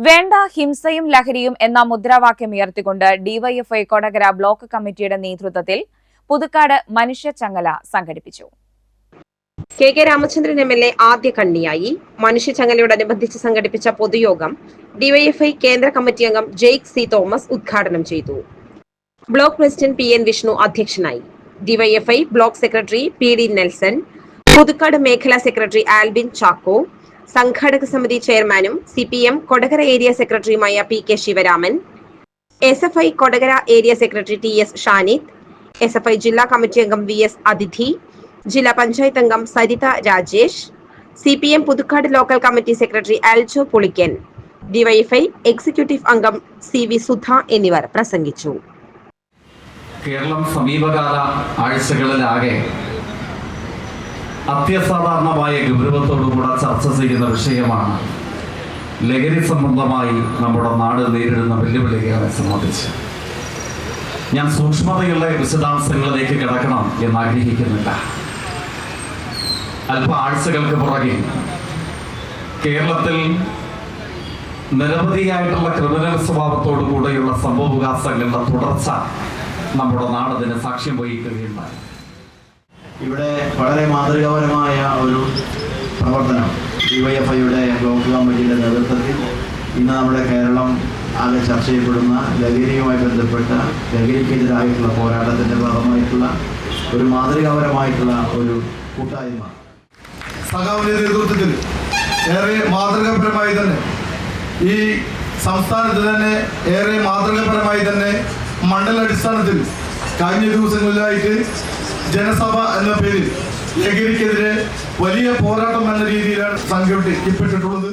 വേണ്ട ഹിംസയും ലഹരിയും എന്ന മുദ്രാവാക്യം ഉയർത്തിക്കൊണ്ട് ഡിവൈഎഫ്ഐ കൊടകര ബ്ലോക്ക് കമ്മിറ്റിയുടെ നേതൃത്വത്തിൽ പുതുക്കാട് മനുഷ്യച്ചങ്ങല സംഘടിപ്പിച്ചു. K Ramachandran MLA. ആദ്യ കണ്ണിയായി. മനുഷ്യച്ചങ്ങലയോടനുബന്ധിച്ച് സംഘടിപ്പിച്ച പൊതുയോഗം ഡിവൈഎഫ്ഐ കേന്ദ്ര കമ്മിറ്റി അംഗം ജെയ്ക് സി തോമസ് ഉദ്ഘാടനം ചെയ്തു. Block president PN. വിഷ്ണു അധ്യക്ഷനായി. DYFI block secretary PD. Nelson, Puthukkad മേഖലാ സെക്രട്ടറി ആൽബിൻ ചാക്കോ, സംഘാടക സമിതി ചെയർമാനും CPM കൊടകര ഏരിയ സെക്രട്ടറിയുമായ P.K. Sivaraman, SFI Kodakara area secretary T.S. Shanid, SFI ജില്ലാ കമ്മിറ്റി അംഗം V.S. അതിഥി, ജില്ലാ പഞ്ചായത്ത് അംഗം Saritha Rajesh, CPM Puthukkad local committee secretary Aljo Pulickan, DYFI executive അംഗം CV സുധ എന്നിവർ പ്രസംഗിച്ചു. കേരളം സമീപകാല ആഴ്ചകളിലാകെ അത്യസാധാരണമായ ഗൗരവത്തോടുകൂടെ ചർച്ച ചെയ്യുന്ന വിഷയമാണ് ലഹരി സംബന്ധമായി നമ്മുടെ നാട് നേരിടുന്ന വെല്ലുവിളികളെ സംബന്ധിച്ച്. ഞാൻ സൂക്ഷ്മതയുള്ള വിശദാംശങ്ങളിലേക്ക് കിടക്കണം എന്ന് ആഗ്രഹിക്കുന്നില്ല. അല്പ ആഴ്ചകൾക്ക് പുറകെ കേരളത്തിൽ നിരവധിയായിട്ടുള്ള ക്രിമിനൽ സ്വഭാവത്തോടു കൂടെയുള്ള സംഭവവികാസങ്ങളുടെ തുടർച്ച നമ്മുടെ നാടിന് സാക്ഷ്യം വഹിക്കുകയുണ്ടായി. ഇവിടെ വളരെ മാതൃകാപരമായ ഒരു പ്രവർത്തനം ഡിവൈഎഫ്ഐയുടെ ബ്ലോക്ക് കമ്മിറ്റിയുടെ നേതൃത്വത്തിൽ ഇന്ന് നമ്മുടെ കേരളം ആകെ ചർച്ച ചെയ്യപ്പെടുന്ന ലഹരിയുമായി ബന്ധപ്പെട്ട ലഹരിക്കെതിരായിട്ടുള്ള പോരാട്ടത്തിൻ്റെ ഭാഗമായിട്ടുള്ള ഒരു മാതൃകാപരമായിട്ടുള്ള ഒരു കൂട്ടായ്മ സഖാവിൻ്റെ നേതൃത്വത്തിൽ ഏറെ മാതൃകാപരമായി തന്നെ ഈ സംസ്ഥാനത്ത് തന്നെ ഏറെ മാതൃകാപരമായി തന്നെ മണ്ഡലാടിസ്ഥാനത്തിൽ കഴിഞ്ഞ ദിവസങ്ങളിലായിട്ട് ജനസഭ എന്ന പേരിൽ ലഹരിക്കെതിരെ വലിയ പോരാട്ടം എന്ന രീതിയിലാണ് സംഘടിപ്പിക്കപ്പെട്ടിട്ടുള്ളത്.